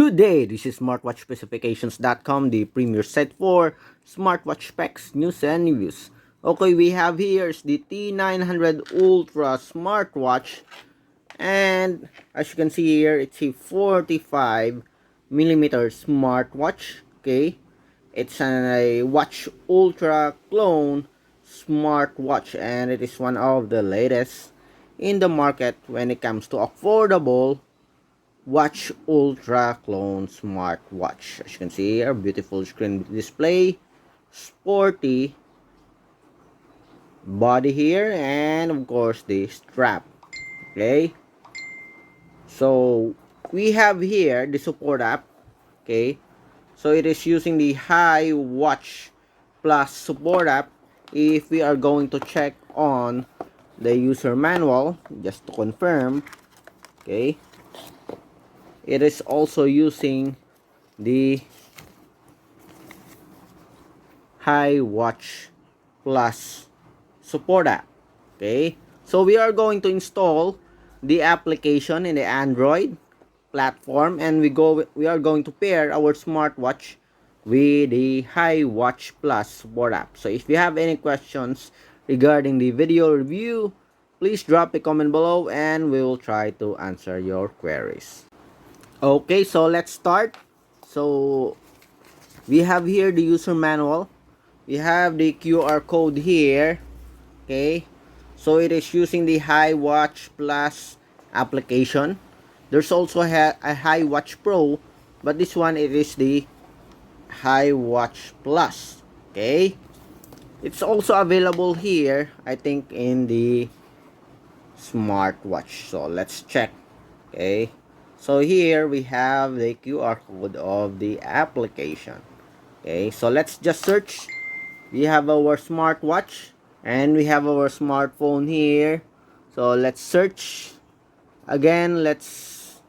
Good day, this is smartwatchspecifications.com, the premier site for smartwatch specs, news, and reviews. Okay, we have here is the T900 Ultra smartwatch, and as you can see here, it's a 45 millimeter smartwatch. Okay, it's a Watch Ultra clone smartwatch, and it is one of the latest in the market when it comes to affordable Watch Ultra Clone Smartwatch. As you can see here, beautiful screen display, sporty body here, and of course the strap. Okay, so we have here the support app. Okay, so it is using the Hi Watch Plus support app. If we are going to check on the user manual, just to confirm, okay, it is also using the Hi Watch Plus support app. Okay, so we are going to install the application in the Android platform, and we are going to pair our smartwatch with the Hi Watch Plus support app. So if you have any questions regarding the video review, please drop a comment below and we will try to answer your queries. Okay, so let's start. So we have here the user manual. We have the QR code here. Okay, so it is using the Hi Watch Plus application. There's also a Hi Watch Pro, but this one it is the Hi Watch Plus. Okay, it's also available here, I think, in the smartwatch. So let's check. Okay, so here we have the QR code of the application. Okay, so let's just search. We have our smartwatch and we have our smartphone here. So let's search again. Let's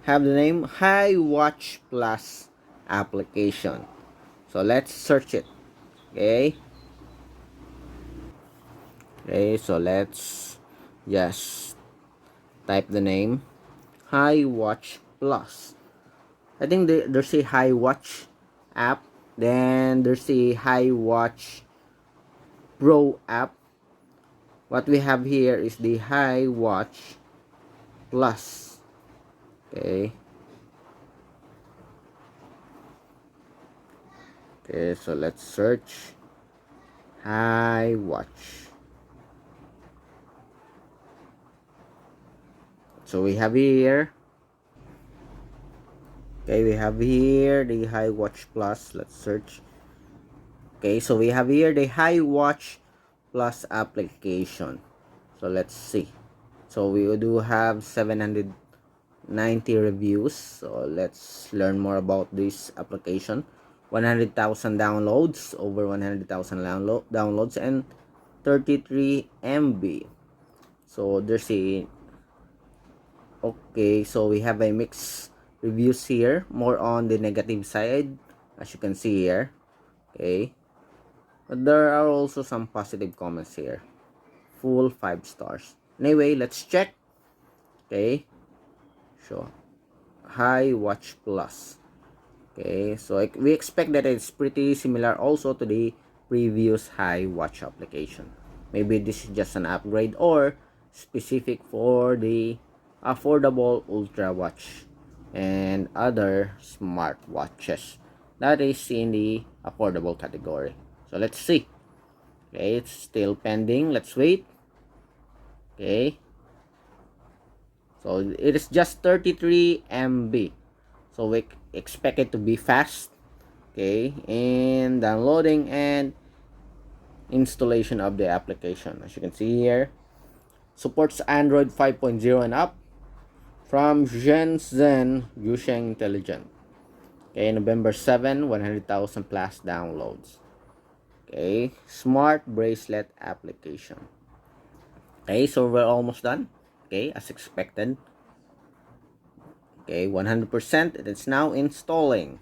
have the name Hi Watch Plus application. So let's search it. Okay, so let's just type the name Hi Watch Plus. I think there's a Hi Watch app, then there's a Hi Watch Pro app. What we have here is the Hi Watch Plus. Okay, so let's search Hi Watch. So we have here, okay, we have here the Hi Watch Plus. Let's search. Okay, so we have here the Hi Watch Plus application. So let's see. So we do have 790 reviews. So let's learn more about this application. 100,000 downloads, over 100,000 downloads, and 33 MB. So there's a, okay, so we have a mixed reviews here, more on the negative side, as you can see here. Okay, but there are also some positive comments here, full 5 stars. Anyway, let's check. Okay, so Hi Watch Plus. Okay, so we expect that it's pretty similar also to the previous Hi Watch application. Maybe this is just an upgrade or specific for the affordable Ultra Watch and other smartwatches that is in the affordable category. So let's see. Okay, it's still pending. Let's wait. Okay, so it is just 33 MB. So we expect it to be fast. Okay, in downloading and installation of the application. As you can see here, supports Android 5.0 and up from Shenzhen Yusheng Intelligent. Okay, November 7, 100,000 plus downloads. Okay, smart bracelet application. Okay, so we're almost done. Okay, as expected. Okay, 100%. It's now installing.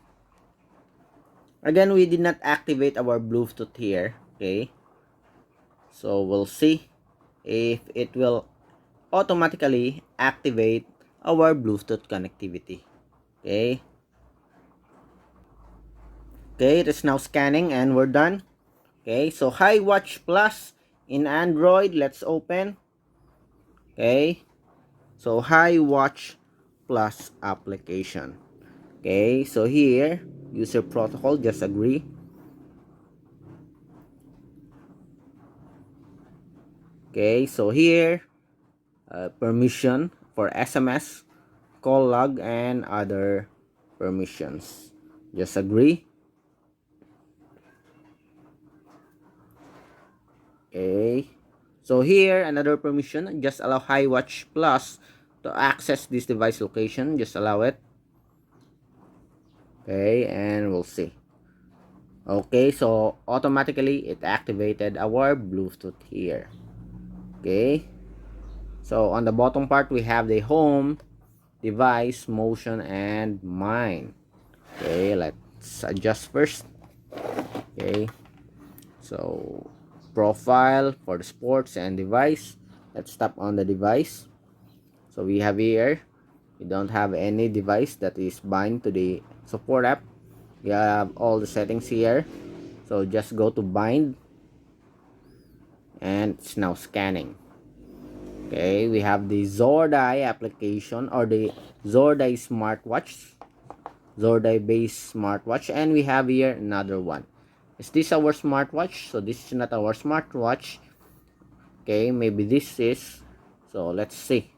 Again, we did not activate our Bluetooth here. Okay, so we'll see if it will automatically activate our Bluetooth connectivity. Okay, Okay, it is now scanning and we're done. Okay, so HiWatch Plus in Android, let's open. Okay, so HiWatch Plus application. Okay, so here, user protocol, just agree. Okay, so here, permission for SMS, call log, and other permissions. Just agree. Okay, so here, another permission, just allow HiWatch Plus to access this device location. Just allow it. Okay, and we'll see. Okay, so automatically it activated our Bluetooth here. Okay, so on the bottom part we have the home, device, motion, and mine. Okay, let's adjust first. Okay, so profile for the sports and device. Let's tap on the device. So we have here, we don't have any device that is bind to the support app. We have all the settings here. So just go to bind, and it's now scanning. Okay, we have the Zordai application, or the Zordai smartwatch, Zordai based smartwatch, and we have here another one. Is this our smartwatch? So this is not our smartwatch. Okay, maybe this is. So let's see.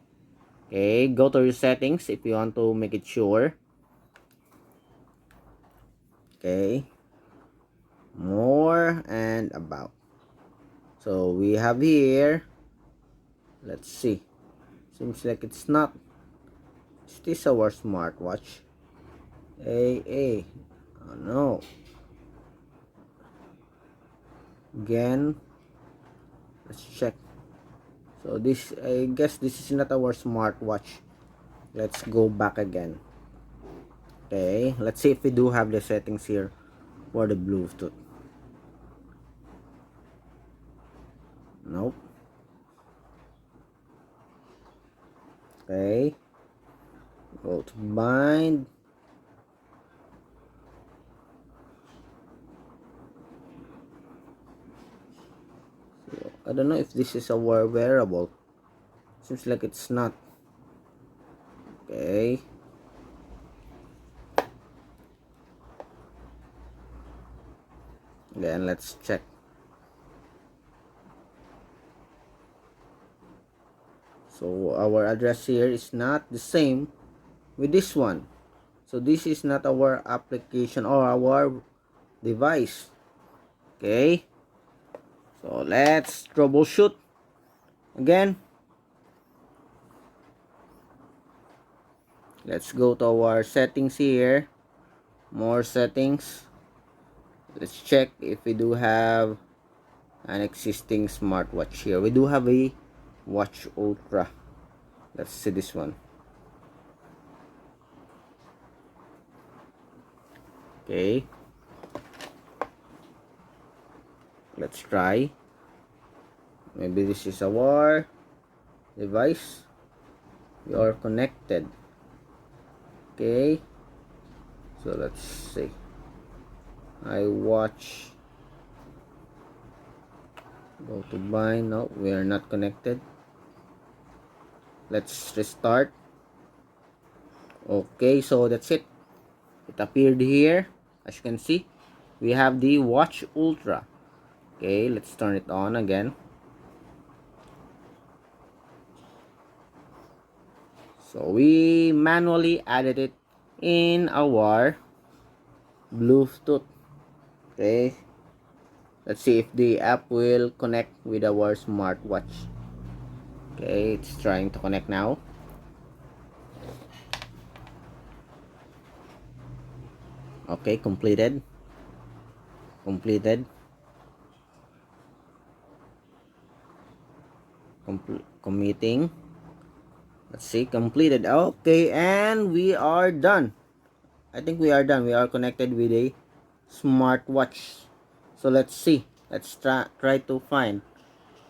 Okay, go to your settings if you want to make it sure. Okay, more and about. So we have here, let's see, seems like it's not. Is this our smartwatch? Hey, oh no, again, let's check. So this, I guess this is not our smartwatch. Let's go back again. Okay, let's see if we do have the settings here for the Bluetooth. Nope. Okay, go to bind. So, I don't know if this is our wearable. Seems like it's not. Okay. Then let's check. So our address here is not the same with this one. So this is not our application or our device. Okay, so let's troubleshoot again. Let's go to our settings here, more settings. Let's check if we do have an existing smartwatch here. We do have a Watch Ultra. Let's see this one. Okay, let's try. Maybe this is our device. We are connected. Okay, so let's see. I watch. Go to bind. No, we are not connected. Let's restart. Okay, so that's it. It appeared here. As you can see, we have the Watch Ultra. Okay, let's turn it on again. So we manually added it in our Bluetooth. Okay, let's see if the app will connect with our smartwatch. Okay, it's trying to connect now. Okay, completed. Committing. Let's see, completed. Okay, and we are done. I think we are done. We are connected with a smartwatch. So let's see. Let's try to find.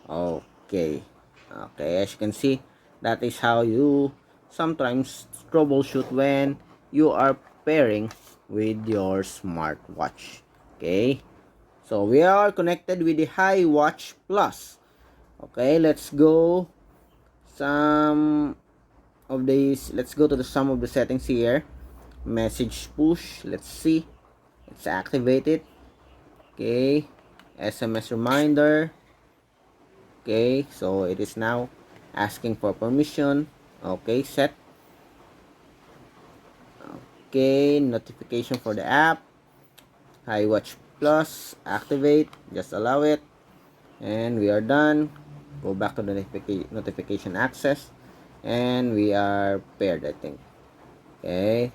Okay. Okay, as you can see, that is how you sometimes troubleshoot when you are pairing with your smartwatch. Okay, so we are connected with the HiWatch Plus. Okay, let's go some of these. Let's go to the some of the settings here. Message push, let's see, let's activate it. Okay, SMS reminder. Okay, so it is now asking for permission. Okay, set. Okay, notification for the app. HiWatch Plus, activate, just allow it, and we are done. Go back to the notification access, and we are paired, I think. Okay,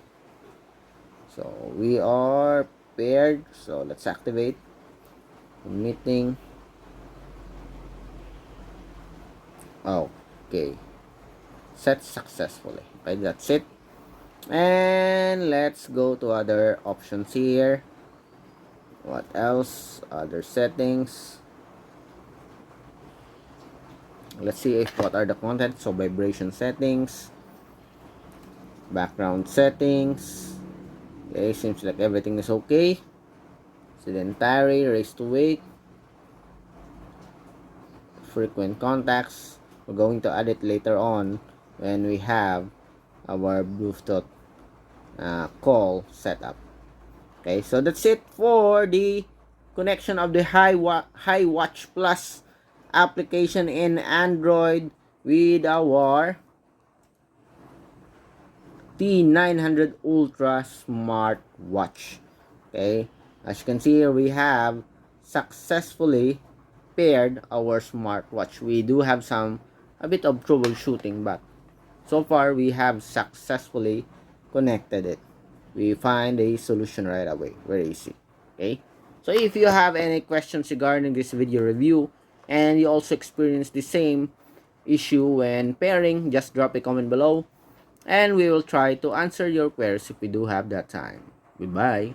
so we are paired, so let's activate meeting. Okay, set successfully. Okay, that's it. And let's go to other options here. What else? Other settings. Let's see if what are the content. So vibration settings, background settings. Okay, seems like everything is okay. Sedentary, raise to wake, frequent contacts. We're going to add it later on when we have our Bluetooth call setup. Okay, so that's it for the connection of the HiWatch Plus application in Android with our T900 Ultra smartwatch. Okay, as you can see here, we have successfully paired our smartwatch. We do have a bit of troubleshooting, but so far we have successfully connected it. We find a solution right away, very easy. Okay, so if you have any questions regarding this video review and you also experience the same issue when pairing, just drop a comment below and we will try to answer your queries if we do have that time. Goodbye.